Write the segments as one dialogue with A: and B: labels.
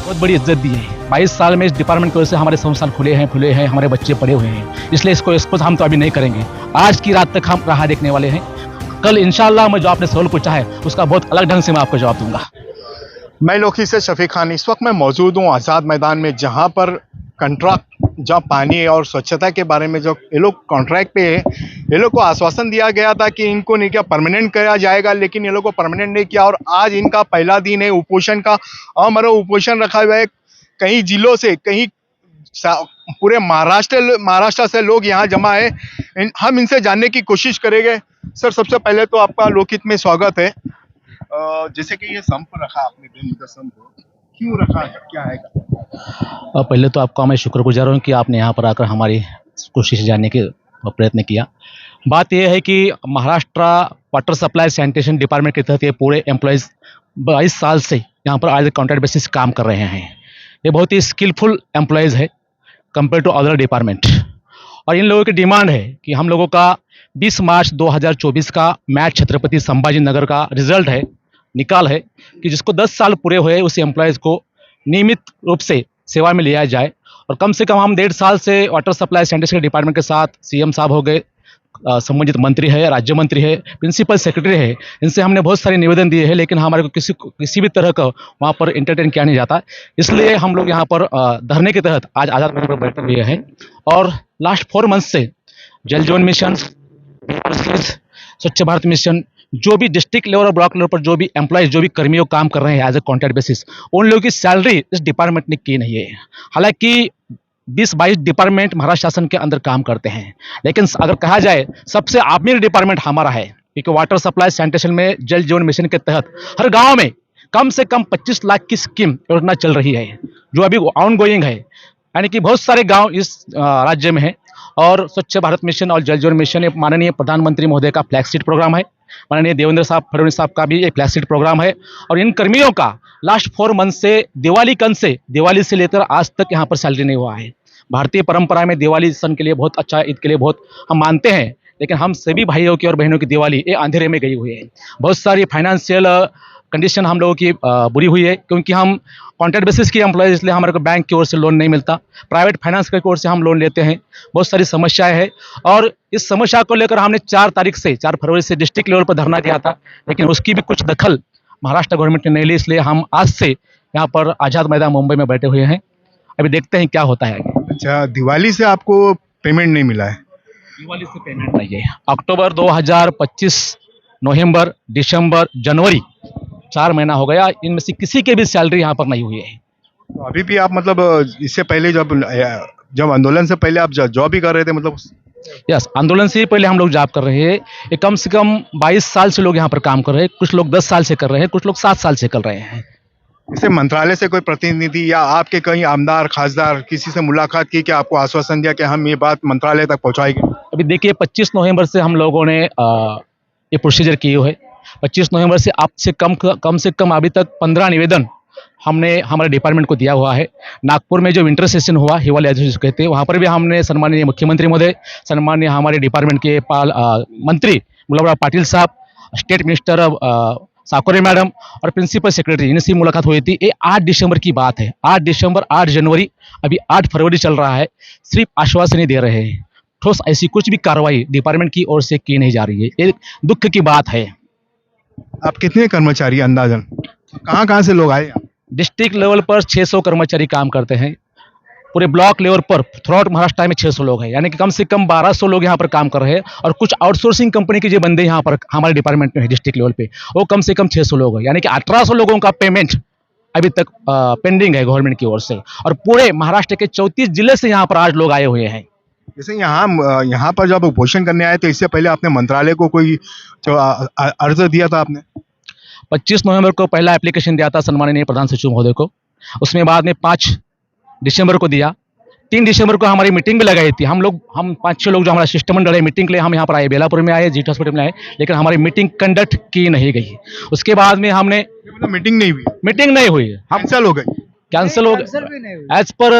A: बहुत बड़ी इज्जत दी है। 22 साल में इस डिपार्टमेंट की वजह से हमारे संस्थान खुले हैं, हमारे बच्चे पढ़े हुए हैं, इसलिए इसको एक्सपोज हम तो अभी नहीं करेंगे। आज की रात तक हम राह देखने वाले हैं। कल इंशाल्लाह मैं जो आपने सवाल पूछा है उसका बहुत अलग ढंग से मैं आपको जवाब दूंगा।
B: मैं लोकी से शफीक खान। इस वक्त मैं मौजूद हूँ आज़ाद मैदान में, जहाँ पर कॉन्ट्रैक्ट, जहाँ पानी और स्वच्छता के बारे में जो ये लोग कॉन्ट्रैक्ट पे है, ये लोग को आश्वासन दिया गया था कि इनको नहीं क्या परमानेंट किया जाएगा, लेकिन ये लोग को परमानेंट नहीं किया। और आज इनका पहला दिन है उपोषण का। हमारा उपोषण रखा हुआ है कई जिलों से, कहीं पूरे महाराष्ट्र से लोग यहाँ जमा है। हम इनसे जानने की कोशिश करेंगे। सर, सबसे पहले तो आपका लोकहित में स्वागत है। जैसे कि ये संप रखा आपने, बेमुद्दा संप क्यों रखा, क्या है?
A: पहले तो आपका मैं शुक्रगुजार हूँ कि आपने यहाँ पर आकर हमारी कोशिश जानने के प्रयत्न किया। बात यह है कि Maharashtra water supply sanitation department के तहत ये पूरे एम्प्लॉयज़ 22 साल से यहाँ पर आज कॉन्ट्रैक्ट बेसिस काम कर रहे हैं। ये बहुत ही स्किलफुल एम्प्लॉयज़ है कंपेयर टू अदर डिपार्टमेंट। और इन लोगों की डिमांड है कि हम लोगों का 20 मार्च 2024 का मैच छत्रपति संभाजी नगर का रिजल्ट है, निकाल है कि जिसको 10 साल पूरे हुए उस एम्प्लॉयज़ को नियमित रूप से सेवा में लिया जाए। और कम से कम हम 1.5 साल से वाटर सप्लाई सैनिटेशन डिपार्टमेंट के साथ सीएम साहब हो गए, संबंधित मंत्री है, राज्य मंत्री है, प्रिंसिपल सेक्रेटरी है, इनसे हमने बहुत सारे निवेदन दिए हैं, लेकिन हमारे को किसी भी तरह का वहाँ पर इंटरटेन किया नहीं जाता। इसलिए हम लोग यहाँ पर धरने के तहत आज आज़ाद मैदान पर बैठे हुए हैं। और लास्ट 4 मंथ से जल जीवन मिशन, स्वच्छ भारत मिशन, जो भी डिस्ट्रिक्ट लेवल और ब्लॉक लेवल पर जो भी एम्प्लॉयज, जो भी कर्मियों काम कर रहे हैं एज ए कॉन्ट्रैक्ट बेसिस, उन लोगों की सैलरी इस डिपार्टमेंट ने की नहीं है। हालांकि 20-22 डिपार्टमेंट महाराष्ट्र शासन के अंदर काम करते हैं, लेकिन अगर कहा जाए सबसे आमिर डिपार्टमेंट हमारा है, क्योंकि वाटर सप्लाई सैनिटेशन में जल जीवन मिशन के तहत हर गाँव में कम से कम 25 लाख की स्कीम योजना चल रही है, जो अभी ऑन गोइंग है। यानी कि बहुत सारे गाँव इस राज्य में हैं। और स्वच्छ भारत मिशन और जल जीवन मिशन माननीय प्रधानमंत्री महोदय का फ्लैगशिप प्रोग्राम है, माननीय देवेंद्र साहब फडणवीस साहब का भी एक फ्लैगशिप प्रोग्राम है। और इन कर्मियों का लास्ट 4 मंथ से दिवाली से लेकर आज तक यहाँ पर सैलरी नहीं हुआ है। भारतीय परंपरा में दिवाली सन के लिए बहुत अच्छा, ईद के लिए बहुत हम मानते हैं, लेकिन हम सभी भाइयों की और बहनों की दिवाली ये अंधेरे में गई हुई है। बहुत सारी फाइनेंशियल कंडीशन हम लोगों की बुरी हुई है, क्योंकि हम कॉन्ट्रैक्ट बेसिस की एम्प्लॉयज, इसलिए हमारे को बैंक की ओर से लोन नहीं मिलता, प्राइवेट फाइनेंस की ओर से हम लोन लेते हैं। बहुत सारी समस्याएं हैं और इस समस्या को लेकर हमने 4 फरवरी से डिस्ट्रिक्ट लेवल पर धरना दिया था, लेकिन उसकी भी कुछ दखल महाराष्ट्र गवर्नमेंट ने नहीं ली। इसलिए हम आज से यहाँ पर आज़ाद मैदान मुंबई में बैठे हुए हैं। अभी देखते हैं क्या होता है।
B: अच्छा, दिवाली से आपको पेमेंट नहीं मिला है?
A: दिवाली से पेमेंट नहीं है। अक्टूबर 2025, नवंबर, दिसंबर, जनवरी 4 महीना हो गया, इनमें से किसी के भी सैलरी यहाँ पर नहीं हुई है।
B: तो अभी भी आप मतलब इससे पहले जब आंदोलन से पहले आप जॉब ही कर रहे थे, मतलब?
A: यस, आंदोलन से पहले हम लोग जॉब कर रहे हैं। ये कम से कम 22 साल से लोग यहाँ पर काम कर रहे हैं। कुछ लोग 10 साल से कर रहे हैं, कुछ लोग 7 साल से कर रहे हैं।
B: इसे मंत्रालय से कोई प्रतिनिधि या आपके कहीं आमदार खासदार किसी से मुलाकात की, क्या आपको आश्वासन दिया कि हम ये बात मंत्रालय तक पहुंचाएंगे?
A: अभी देखिए, 25 नवंबर से हम लोगों ने ये प्रोसीजर की है। 25 नवंबर से आप से कम से कम अभी तक 15 निवेदन हमने हमारे डिपार्टमेंट को दिया हुआ है। नागपुर में जो विंटर सेशन हुआ, हिवालय जिसको कहते हैं, वहाँ पर भी हमने सम्माननीय मुख्यमंत्री महोदय, सम्माननीय हमारे डिपार्टमेंट के मंत्री मुलायम पाटिल साहब, स्टेट मिनिस्टर साकोरे मैडम और प्रिंसिपल सेक्रेटरी, इनसे मुलाकात हुई थी। ये 8 दिसंबर की बात है। 8 दिसंबर, 8 जनवरी, अभी 8 फरवरी चल रहा है। सिर्फ आश्वासन ही दे रहे हैं, ठोस ऐसी कुछ भी कार्रवाई डिपार्टमेंट की ओर से की नहीं जा रही है। ये दुख की बात है।
B: आप कितने कर्मचारी अंदाजन, कहाँ से लोग आए?
A: डिस्ट्रिक्ट लेवल पर 600 कर्मचारी काम करते हैं। पूरे ब्लॉक लेवल पर थ्रू आउट महाराष्ट्र में 600 लोग हैं, यानी कि कम से कम 1200 लोग यहाँ पर काम कर रहे हैं। और कुछ आउटसोर्सिंग कंपनी के जो बंदे यहाँ पर हमारे डिपार्टमेंट में है डिस्ट्रिक्ट लेवल पे, वो कम से कम 600 लोग हैं, यानी कि 1800 लोगों का पेमेंट अभी तक पेंडिंग है गवर्नमेंट की ओर से। और पूरे महाराष्ट्र के 34 जिले से यहाँ पर आज लोग आए हुए हैं।
B: जैसे यहाँ पर जब उपोषण करने आए तो इससे पहले आपने मंत्रालय को कोई अर्ज दिया था आपने?
A: 25 नवंबर को पहला एप्लीकेशन दिया था सम्माननीय प्रधान सचिव महोदय को। उसमें बाद में 5 दिसंबर को दिया। 3 दिसंबर को हमारी मीटिंग भी लगाई थी। हम 5-6 लोग जो हमारा शिष्टमंडल है, मीटिंग के लिए हम यहाँ पर आए, बेलापुर में आए, जीट हॉस्पिटल में आए, लेकिन हमारी मीटिंग कंडक्ट की नहीं गई। उसके बाद में हमने
B: मीटिंग नहीं हुई,
A: हम
B: कैंसिल हो गई।
A: कैंसिल हो गए। एज पर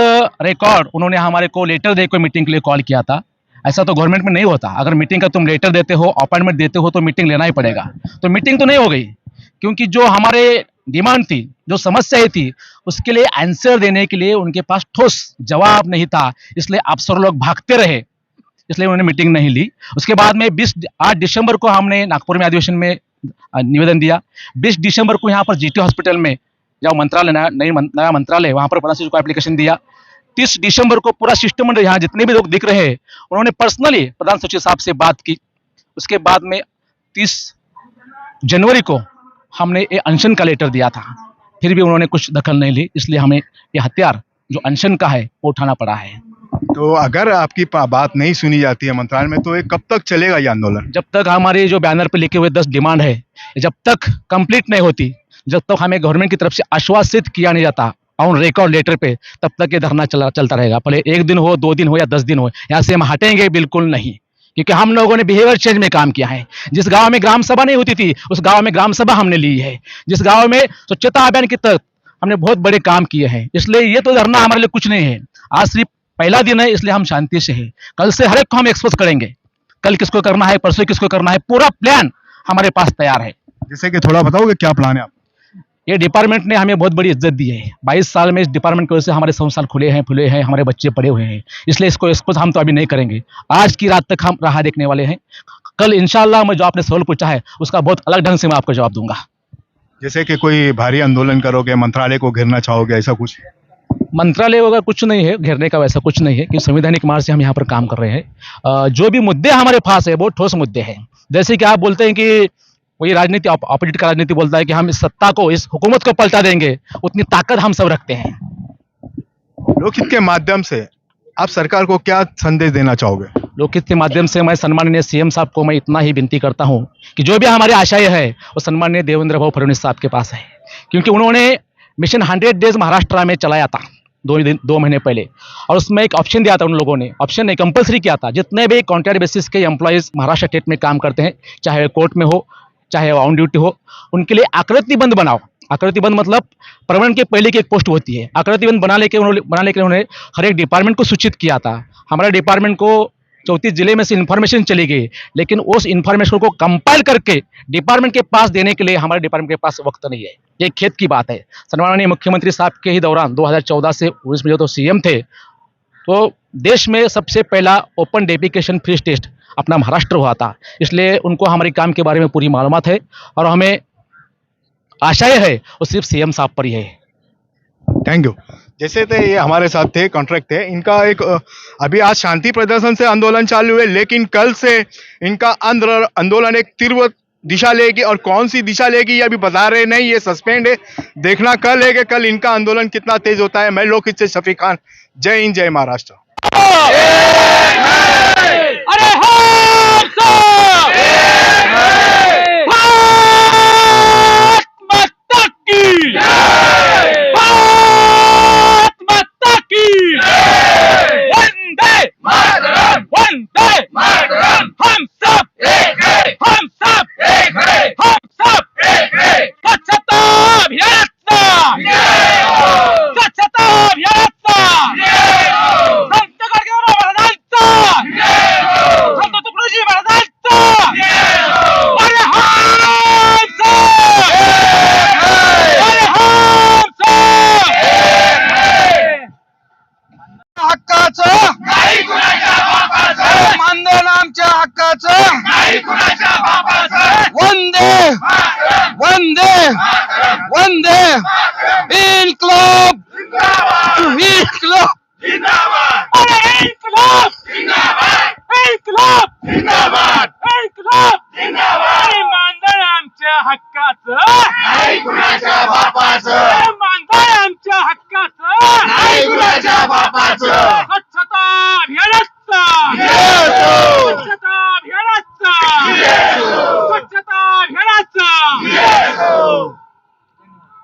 A: रिकॉर्ड उन्होंने हमारे को लेटर देकर मीटिंग के लिए कॉल किया था। ऐसा तो गवर्नमेंट में नहीं होता। अगर मीटिंग का तुम लेटर देते हो, अपॉइंटमेंट देते हो, तो मीटिंग लेना ही पड़ेगा। तो मीटिंग तो नहीं हो गई, क्योंकि जो हमारे डिमांड थी, जो समस्याएं थी, उसके लिए आंसर देने के लिए उनके पास ठोस जवाब नहीं था, इसलिए अफसर लोग भागते रहे, इसलिए उन्होंने मीटिंग नहीं ली। उसके बाद में 8 दिसंबर को हमने नागपुर में अधिवेशन में निवेदन दिया। 20 दिसंबर को यहाँ पर जीटी हॉस्पिटल में जो मंत्रालय नया मंत्रालय, वहाँ पर प्रधान सचिव को एप्लीकेशन दिया। 30 दिसंबर को पूरा शिष्टमंडल यहाँ जितने भी लोग दिख रहे हैं, उन्होंने पर्सनली प्रधान सचिव साहब से बात की। उसके बाद में 30 जनवरी को हमने ये अनशन का लेटर दिया था, फिर भी उन्होंने कुछ दखल नहीं ली, इसलिए हमें ये हथियार जो अनशन का है वो उठाना पड़ा है।
B: तो अगर आपकी बात नहीं सुनी जाती है मंत्रालय में, तो ये कब तक चलेगा ये आंदोलन?
A: जब तक हमारे जो बैनर पे लिखे हुए 10 डिमांड है, जब तक कंप्लीट नहीं होती, जब तक हमें गवर्नमेंट की तरफ से आश्वासित किया नहीं जाता ऑन रिकॉर्ड लेटर पे, तब तक ये धरना चलता रहेगा। भले 1 दिन हो, 2 दिन हो या 10 दिन हो, यहाँ से हम हटेंगे बिल्कुल नहीं, क्योंकि हम लोगों ने बिहेवियर चेंज में काम किया है। जिस गांव में ग्राम सभा नहीं होती थी, उस गांव में ग्राम सभा हमने ली है। जिस गांव में स्वच्छता अभियान के तहत हमने बहुत बड़े काम किए हैं, इसलिए ये तो धरना हमारे लिए कुछ नहीं है। आज सिर्फ पहला दिन है, इसलिए हम शांति से हैं। कल से हर एक को हम एक्सपोज करेंगे, कल किसको करना है, परसों किसको करना है, पूरा प्लान हमारे पास तैयार है।
B: जैसे कि थोड़ा बताओगे क्या प्लान है आप?
A: ये डिपार्टमेंट ने हमें बहुत बड़ी इज्जत दी है। 22 साल में इस डिपार्टमेंट की वजह से हमारे संस्थान खुले हैं, हमारे बच्चे पढ़े हुए हैं, इसलिए इसको एक्सपोज हम तो अभी नहीं करेंगे। आज की रात तक हम राह देखने वाले हैं। कल इंशाल्लाह मैं जो आपने सवाल पूछा है उसका बहुत अलग ढंग से मैं आपको जवाब दूंगा।
B: जैसे कि कोई भारी आंदोलन करोगे, मंत्रालय को घेरना चाहोगे, ऐसा कुछ?
A: मंत्रालय वगैरह कुछ नहीं है, घेरने का वैसा कुछ नहीं है, कि संवैधानिक मार्ग से हम यहाँ पर काम कर रहे हैं। जो भी मुद्दे हमारे पास है बहुत ठोस मुद्दे हैं। जैसे कि आप बोलते हैं कि वही राजनीति, ऑपोजिट का राजनीति बोलता है कि हम इस सत्ता को, इस हुकूमत को पलटा देंगे, उतनी ताकत हम सब रखते हैं।
B: लोकहित के माध्यम से आप सरकार को क्या संदेश देना चाहोगे?
A: लोकहित के माध्यम से मैं सम्माननीय सीएम साहब को मैं इतना ही विनती करता हूं कि जो भी हमारे आशय है वो सम्माननीय देवेंद्र भाऊ फडणवीस साहब के पास है, क्योंकि उन्होंने मिशन 100 डेज महाराष्ट्र में चलाया था 2 महीने पहले, और उसमें एक ऑप्शन दिया था उन लोगों ने, ऑप्शन नहीं कंपलसरी किया था, जितने भी कॉन्ट्रैक्ट बेसिस के एम्प्लॉयज महाराष्ट्र स्टेट में काम करते हैं, चाहे कोर्ट में हो चाहे ऑन ड्यूटी हो, उनके लिए आकृतिबंध बनाओ। आकृतिबंध मतलब परमानेंट के पहले की एक पोस्ट होती है। आकृतिबंध बनाने के उन्होंने हर एक डिपार्टमेंट को सूचित किया था। हमारे डिपार्टमेंट को 34 जिले में से इन्फॉर्मेशन चली गई, लेकिन उस इन्फॉर्मेशन को कंपाइल करके डिपार्टमेंट के पास देने के लिए हमारे डिपार्टमेंट के पास वक्त नहीं है। ये खेत की बात है। सम्माननीय मुख्यमंत्री साहब के ही दौरान 2014 से 19 में जो तो सीएम थे, तो देश में सबसे पहला ओपन डेफिकेशन फ्री टेस्ट अपना महाराष्ट्र हुआ था, इसलिए उनको हमारे काम के बारे में पूरी मालूमात है, और हमें आशय है वो सिर्फ सीएम साहब पर ही है।
B: Thank you. जैसे थे ये हमारे साथ थे, कॉन्ट्रैक्ट थे इनका एक, अभी आज शांति प्रदर्शन से आंदोलन चालू है, लेकिन कल से इनका आंदोलन एक तीव्र दिशा लेगी, और कौन सी दिशा लेगी ये अभी बता रहे नहीं, ये सस्पेंड है। देखना कल है कि कल इनका आंदोलन कितना तेज होता है। मैं लोकहित से शफीक खान, जय हिंद, जय महाराष्ट्र।
A: अरे
C: आंदोलनाच्या हक्काचं वंदे वंदे वंदे इन्क्लाब इन्क्लाब जिंदाबाद, अरे इन्क्लाब जिंदाबाद, इन्क्लाब जिंदाबाद।